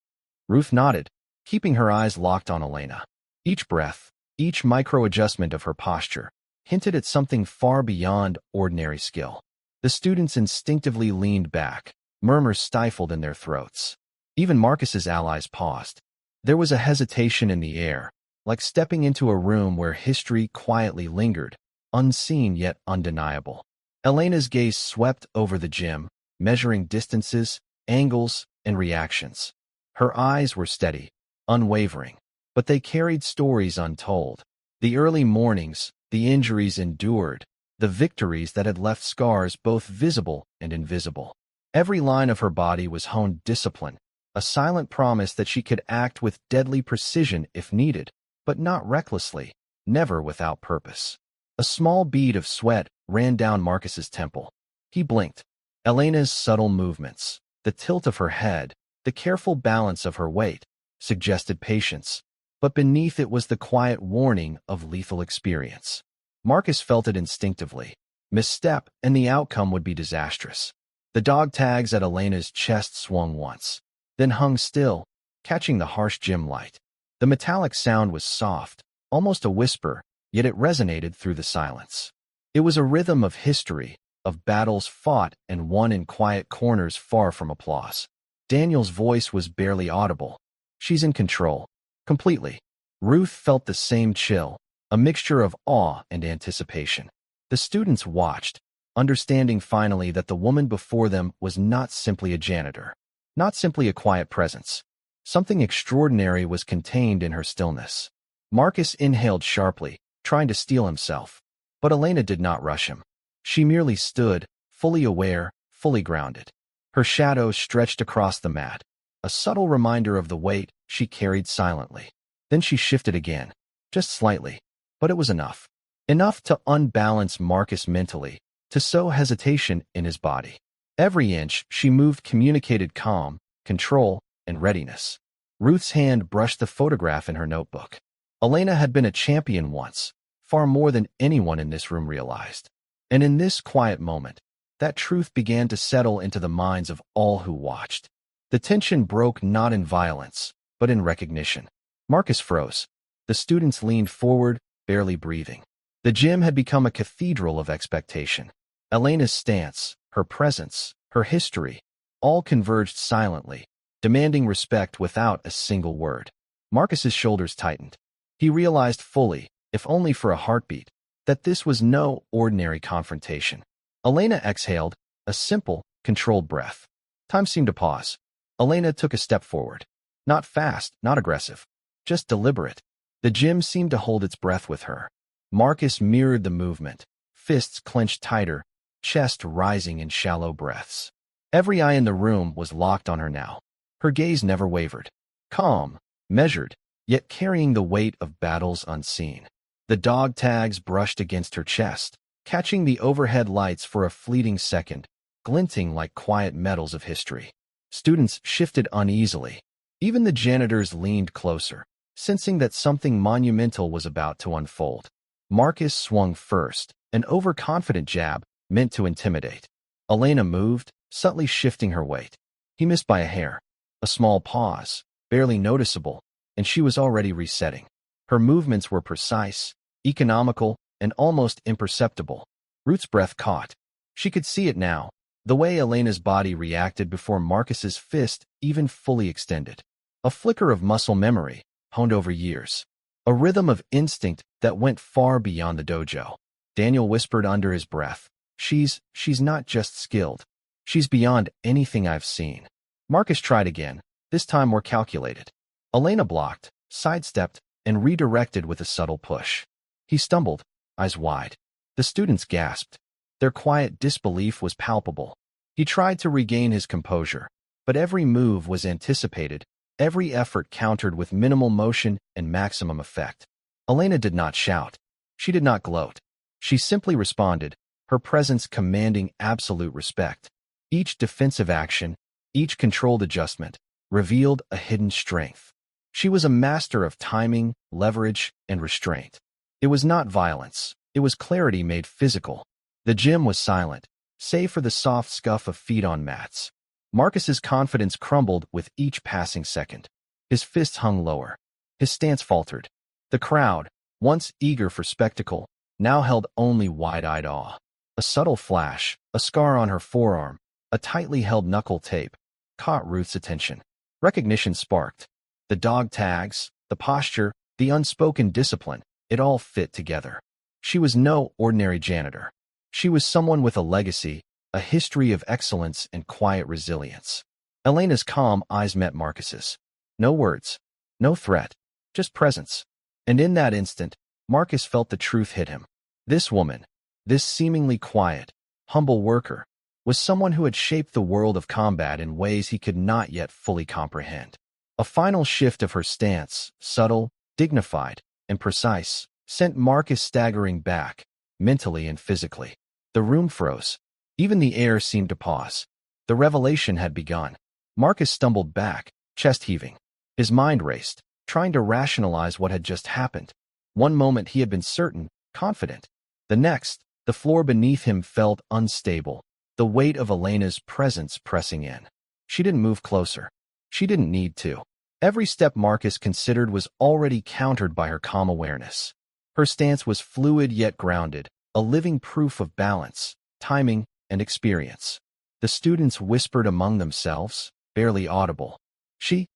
Ruth nodded, keeping her eyes locked on Elena. Each breath, each micro-adjustment of her posture, hinted at something far beyond ordinary skill. The students instinctively leaned back, murmurs stifled in their throats. Even Marcus's allies paused. There was a hesitation in the air, like stepping into a room where history quietly lingered, unseen yet undeniable. Elena's gaze swept over the gym, measuring distances, angles, and reactions. Her eyes were steady, unwavering, but they carried stories untold. The early mornings, the injuries endured, the victories that had left scars both visible and invisible. Every line of her body was honed discipline, a silent promise that she could act with deadly precision if needed, but not recklessly, never without purpose. A small bead of sweat ran down Marcus's temple. He blinked. Elena's subtle movements, the tilt of her head, the careful balance of her weight, suggested patience, but beneath it was the quiet warning of lethal experience. Marcus felt it instinctively. Misstep, and the outcome would be disastrous. The dog tags at Elena's chest swung once, then hung still, catching the harsh gym light. The metallic sound was soft, almost a whisper, yet it resonated through the silence. It was a rhythm of history, of battles fought and won in quiet corners far from applause. Daniel's voice was barely audible. She's in control. Completely. Ruth felt the same chill, a mixture of awe and anticipation. The students watched, understanding finally that the woman before them was not simply a janitor, not simply a quiet presence. Something extraordinary was contained in her stillness. Marcus inhaled sharply, trying to steel himself, but Elena did not rush him. She merely stood, fully aware, fully grounded. Her shadow stretched across the mat, a subtle reminder of the weight she carried silently. Then she shifted again, just slightly, but it was enough. Enough to unbalance Marcus mentally, to sow hesitation in his body. Every inch she moved communicated calm, control, and readiness. Ruth's hand brushed the photograph in her notebook. Elena had been a champion once, far more than anyone in this room realized. And in this quiet moment, that truth began to settle into the minds of all who watched. The tension broke not in violence, but in recognition. Marcus froze. The students leaned forward, barely breathing. The gym had become a cathedral of expectation. Elena's stance, her presence, her history, all converged silently, demanding respect without a single word. Marcus's shoulders tightened. He realized fully, if only for a heartbeat, that this was no ordinary confrontation. Elena exhaled, a simple, controlled breath. Time seemed to pause. Elena took a step forward. Not fast, not aggressive, just deliberate. The gym seemed to hold its breath with her. Marcus mirrored the movement, fists clenched tighter, chest rising in shallow breaths. Every eye in the room was locked on her now. Her gaze never wavered. Calm, measured, yet carrying the weight of battles unseen. The dog tags brushed against her chest, catching the overhead lights for a fleeting second, glinting like quiet metals of history. Students shifted uneasily. Even the janitors leaned closer, sensing that something monumental was about to unfold. Marcus swung first, an overconfident jab meant to intimidate. Elena moved, subtly shifting her weight. He missed by a hair. A small pause, barely noticeable, and she was already resetting. Her movements were precise, economical, and almost imperceptible. Ruth's breath caught. She could see it now, the way Elena's body reacted before Marcus's fist even fully extended. A flicker of muscle memory, honed over years. A rhythm of instinct that went far beyond the dojo. Daniel whispered under his breath, She's not just skilled. She's beyond anything I've seen." Marcus tried again, this time more calculated. Elena blocked, sidestepped, and redirected with a subtle push. He stumbled, eyes wide. The students gasped. Their quiet disbelief was palpable. He tried to regain his composure, but every move was anticipated, every effort countered with minimal motion and maximum effect. Elena did not shout. She did not gloat. She simply responded, her presence commanding absolute respect. Each defensive action, each controlled adjustment, revealed a hidden strength. She was a master of timing, leverage, and restraint. It was not violence. It was clarity made physical. The gym was silent, save for the soft scuff of feet on mats. Marcus's confidence crumbled with each passing second. His fists hung lower. His stance faltered. The crowd, once eager for spectacle, now held only wide-eyed awe. A subtle flash, a scar on her forearm, a tightly held knuckle tape, caught Ruth's attention. Recognition sparked. The dog tags, the posture, the unspoken discipline, it all fit together. She was no ordinary janitor. She was someone with a legacy, a history of excellence and quiet resilience. Elena's calm eyes met Marcus's. No words, no threat, just presence. And in that instant, Marcus felt the truth hit him. This woman, this seemingly quiet, humble worker, was someone who had shaped the world of combat in ways he could not yet fully comprehend. A final shift of her stance, subtle, dignified, and precise, sent Marcus staggering back, mentally and physically. The room froze. Even the air seemed to pause. The revelation had begun. Marcus stumbled back, chest heaving. His mind raced, trying to rationalize what had just happened. One moment he had been certain, confident. The next, the floor beneath him felt unstable, the weight of Elena's presence pressing in. She didn't move closer. She didn't need to. Every step Marcus considered was already countered by her calm awareness. Her stance was fluid yet grounded, a living proof of balance, timing, and experience. The students whispered among themselves, barely audible. She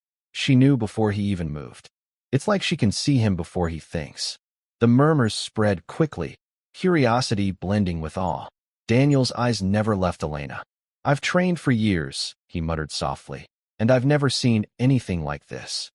knew before he even moved. It's like she can see him before he thinks. The murmurs spread quickly, curiosity blending with awe. Daniel's eyes never left Elena. "I've trained for years," he muttered softly, "and I've never seen anything like this."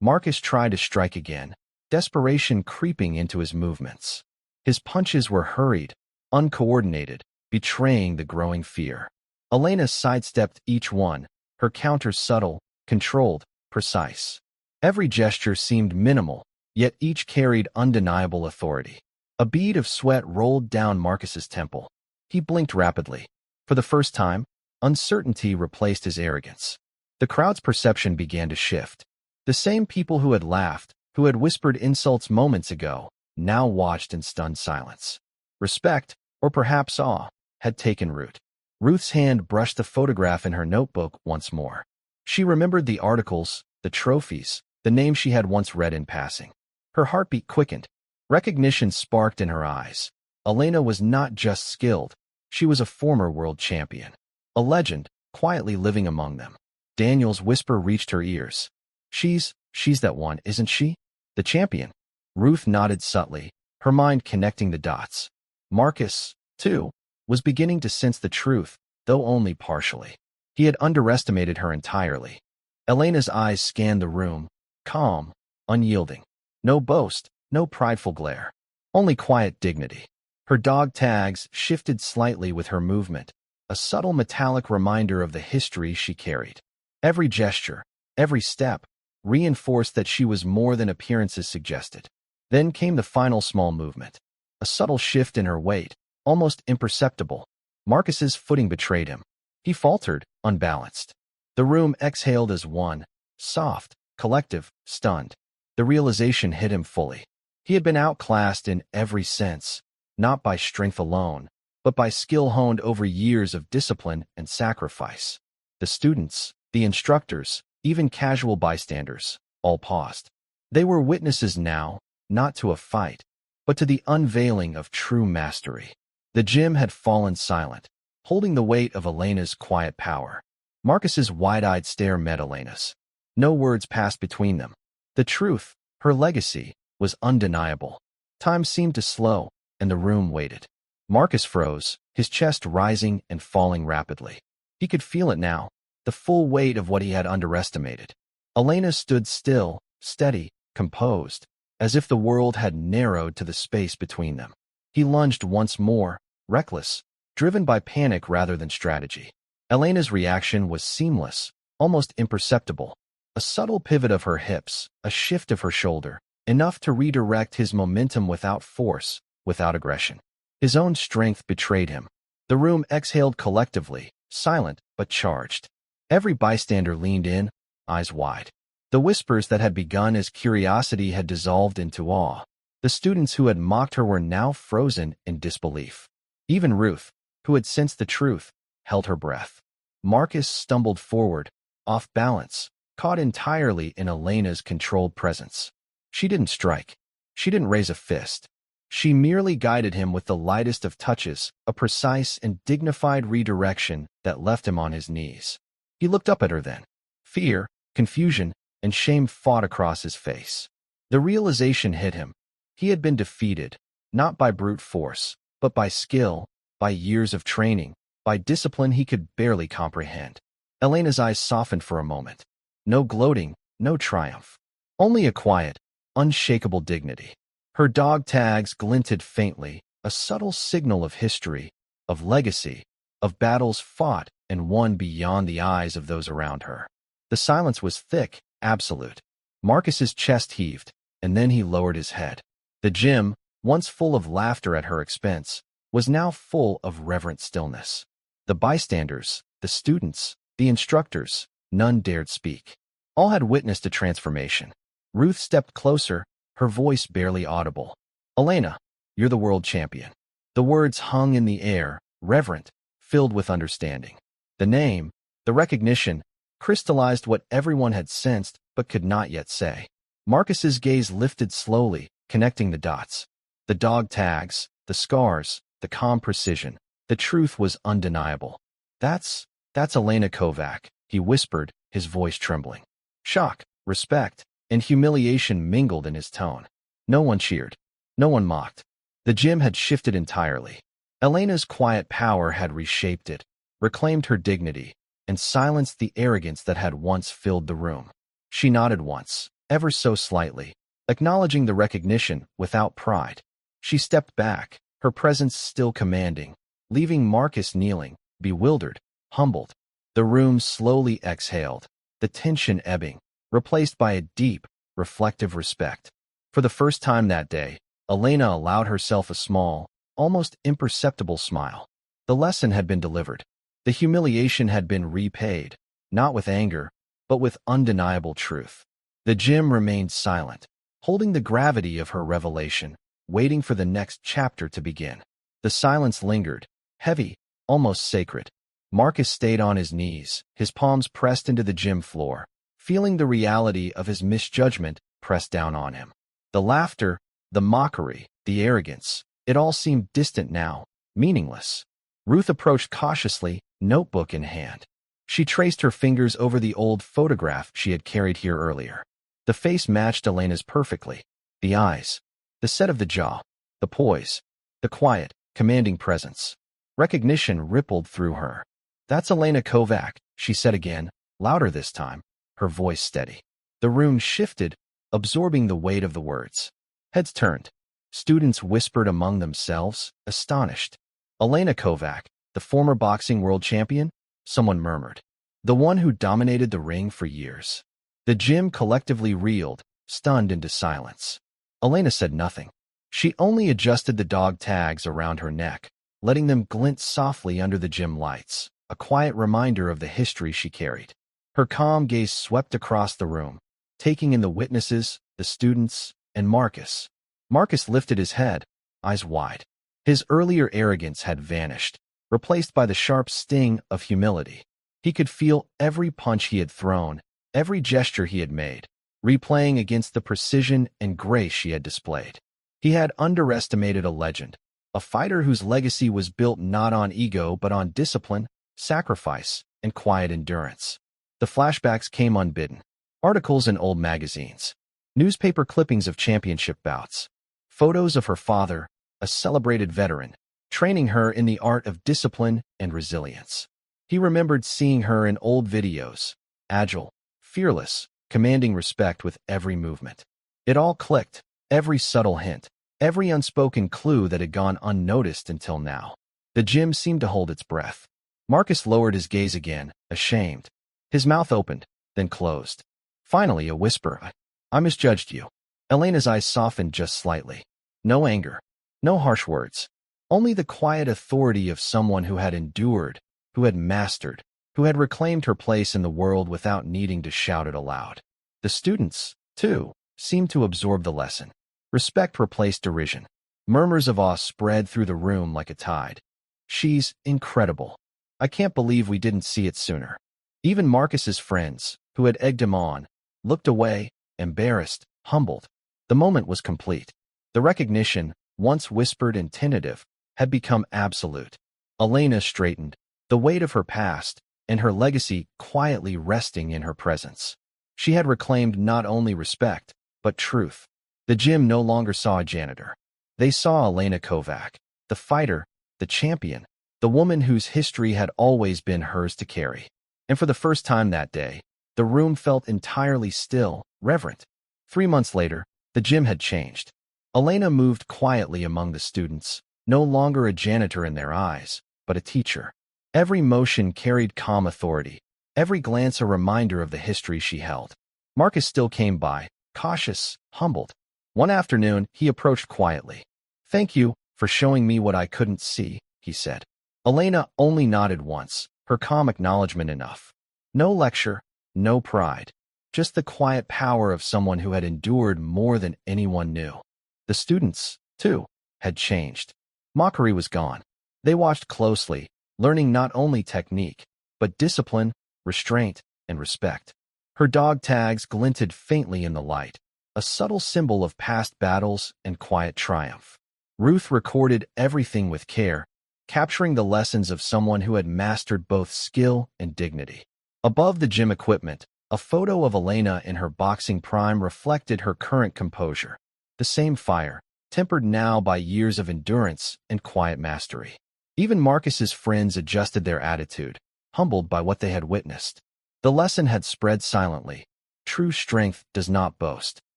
Marcus tried to strike again, desperation creeping into his movements. His punches were hurried, uncoordinated, betraying the growing fear. Elena sidestepped each one, her counters subtle, controlled, precise. Every gesture seemed minimal, yet each carried undeniable authority. A bead of sweat rolled down Marcus's temple. He blinked rapidly. For the first time, uncertainty replaced his arrogance. The crowd's perception began to shift. The same people who had laughed, who had whispered insults moments ago, now watched in stunned silence. Respect, or perhaps awe, had taken root. Ruth's hand brushed the photograph in her notebook once more. She remembered the articles, the trophies, the names she had once read in passing. Her heartbeat quickened. Recognition sparked in her eyes. Elena was not just skilled, she was a former world champion. A legend, quietly living among them. Daniel's whisper reached her ears. She's that one, isn't she? The champion." Ruth nodded subtly, her mind connecting the dots. Marcus, too, was beginning to sense the truth, though only partially. He had underestimated her entirely. Elena's eyes scanned the room, calm, unyielding. No boast, no prideful glare. Only quiet dignity. Her dog tags shifted slightly with her movement, a subtle metallic reminder of the history she carried. Every gesture, every step, reinforced that she was more than appearances suggested. Then came the final small movement. A subtle shift in her weight, almost imperceptible. Marcus's footing betrayed him. He faltered, unbalanced. The room exhaled as one, soft, collective, stunned. The realization hit him fully. He had been outclassed in every sense, not by strength alone, but by skill honed over years of discipline and sacrifice. The students, the instructors, even casual bystanders, all paused. They were witnesses now, not to a fight, but to the unveiling of true mastery. The gym had fallen silent, holding the weight of Elena's quiet power. Marcus's wide-eyed stare met Elena's. No words passed between them. The truth, her legacy, was undeniable. Time seemed to slow, and the room waited. Marcus froze, his chest rising and falling rapidly. He could feel it now, the full weight of what he had underestimated. Elena stood still, steady, composed, as if the world had narrowed to the space between them. He lunged once more, reckless, driven by panic rather than strategy. Elena's reaction was seamless, almost imperceptible. A subtle pivot of her hips, a shift of her shoulder, enough to redirect his momentum without force, without aggression. His own strength betrayed him. The room exhaled collectively, silent but charged. Every bystander leaned in, eyes wide. The whispers that had begun as curiosity had dissolved into awe. The students who had mocked her were now frozen in disbelief. Even Ruth, who had sensed the truth, held her breath. Marcus stumbled forward, off balance, caught entirely in Elena's controlled presence. She didn't strike. She didn't raise a fist. She merely guided him with the lightest of touches, a precise and dignified redirection that left him on his knees. He looked up at her then. Fear, confusion, and shame fought across his face. The realization hit him. He had been defeated, not by brute force, but by skill, by years of training, by discipline he could barely comprehend. Elena's eyes softened for a moment. No gloating, no triumph. Only a quiet, unshakable dignity. Her dog tags glinted faintly, a subtle signal of history, of legacy, of battles fought and won beyond the eyes of those around her. The silence was thick, absolute. Marcus's chest heaved, and then he lowered his head. The gym, once full of laughter at her expense, was now full of reverent stillness. The bystanders, the students, the instructors, none dared speak. All had witnessed a transformation. Ruth stepped closer, her voice barely audible. "Elena, you're the world champion." The words hung in the air, reverent, filled with understanding. The name, the recognition, crystallized what everyone had sensed but could not yet say. Marcus's gaze lifted slowly, connecting the dots. The dog tags, the scars, the calm precision. The truth was undeniable. That's Elena Kovac," he whispered, his voice trembling. Shock, respect, and humiliation mingled in his tone. No one cheered. No one mocked. The gym had shifted entirely. Elena's quiet power had reshaped it, reclaimed her dignity, and silenced the arrogance that had once filled the room. She nodded once, ever so slightly, acknowledging the recognition without pride. She stepped back, her presence still commanding, leaving Marcus kneeling, bewildered, humbled. The room slowly exhaled, the tension ebbing, replaced by a deep, reflective respect. For the first time that day, Elena allowed herself a small, almost imperceptible smile. The lesson had been delivered. The humiliation had been repaid, not with anger, but with undeniable truth. The gym remained silent, holding the gravity of her revelation, waiting for the next chapter to begin. The silence lingered, heavy, almost sacred. Marcus stayed on his knees, his palms pressed into the gym floor, feeling the reality of his misjudgment pressed down on him. The laughter, the mockery, the arrogance, it all seemed distant now, meaningless. Ruth approached cautiously, notebook in hand. She traced her fingers over the old photograph she had carried here earlier. The face matched Elena's perfectly. The eyes, the set of the jaw, the poise, the quiet, commanding presence. Recognition rippled through her. "That's Elena Kovac," she said again, louder this time, her voice steady. The room shifted, absorbing the weight of the words. Heads turned. Students whispered among themselves, astonished. "Elena Kovac, the former boxing world champion?" Someone murmured. "The one who dominated the ring for years." The gym collectively reeled, stunned into silence. Elena said nothing. She only adjusted the dog tags around her neck, letting them glint softly under the gym lights, a quiet reminder of the history she carried. Her calm gaze swept across the room, taking in the witnesses, the students, and Marcus. Marcus lifted his head, eyes wide. His earlier arrogance had vanished, replaced by the sharp sting of humility. He could feel every punch he had thrown, every gesture he had made, replaying against the precision and grace she had displayed. He had underestimated a legend, a fighter whose legacy was built not on ego but on discipline, sacrifice, and quiet endurance. The flashbacks came unbidden. Articles in old magazines, newspaper clippings of championship bouts, photos of her father, a celebrated veteran, training her in the art of discipline and resilience. He remembered seeing her in old videos, agile, fearless, commanding respect with every movement. It all clicked, every subtle hint, every unspoken clue that had gone unnoticed until now. The gym seemed to hold its breath. Marcus lowered his gaze again, ashamed. His mouth opened, then closed. Finally, a whisper, "I misjudged you." Elena's eyes softened just slightly. No anger, no harsh words, only the quiet authority of someone who had endured, who had mastered, who had reclaimed her place in the world without needing to shout it aloud. The students, too, seemed to absorb the lesson. Respect replaced derision. Murmurs of awe spread through the room like a tide. "She's incredible. I can't believe we didn't see it sooner." Even Marcus's friends, who had egged him on, looked away, embarrassed, humbled. The moment was complete. The recognition, once whispered and tentative, had become absolute. Elena straightened, the weight of her past and her legacy quietly resting in her presence. She had reclaimed not only respect, but truth. The gym no longer saw a janitor. They saw Elena Kovac, the fighter, the champion, the woman whose history had always been hers to carry. And for the first time that day, the room felt entirely still, reverent. 3 months later, the gym had changed. Elena moved quietly among the students, no longer a janitor in their eyes, but a teacher. Every motion carried calm authority, every glance a reminder of the history she held. Marcus still came by, cautious, humbled. One afternoon, he approached quietly. "Thank you for showing me what I couldn't see," he said. Elena only nodded once, her calm acknowledgement enough. No lecture, no pride, just the quiet power of someone who had endured more than anyone knew. The students, too, had changed. Mockery was gone. They watched closely, learning not only technique, but discipline, restraint, and respect. Her dog tags glinted faintly in the light, a subtle symbol of past battles and quiet triumph. Ruth recorded everything with care, capturing the lessons of someone who had mastered both skill and dignity. Above the gym equipment, a photo of Elena in her boxing prime reflected her current composure. The same fire, tempered now by years of endurance and quiet mastery. Even Marcus's friends adjusted their attitude, humbled by what they had witnessed. The lesson had spread silently. True strength does not boast.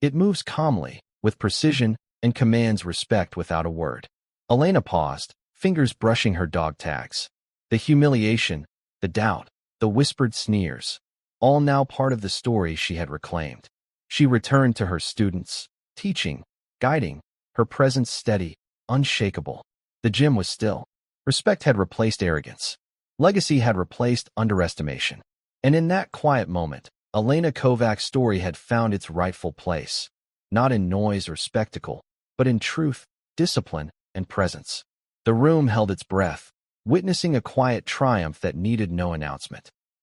It moves calmly, with precision, and commands respect without a word. Elena paused, fingers brushing her dog tags. The humiliation, the doubt, the whispered sneers, all now part of the story she had reclaimed. She returned to her students, teaching, guiding, her presence steady, unshakable. The gym was still. Respect had replaced arrogance. Legacy had replaced underestimation. And in that quiet moment, Elena Kovac's story had found its rightful place, not in noise or spectacle, but in truth, discipline, and presence. The room held its breath, witnessing a quiet triumph that needed no announcement.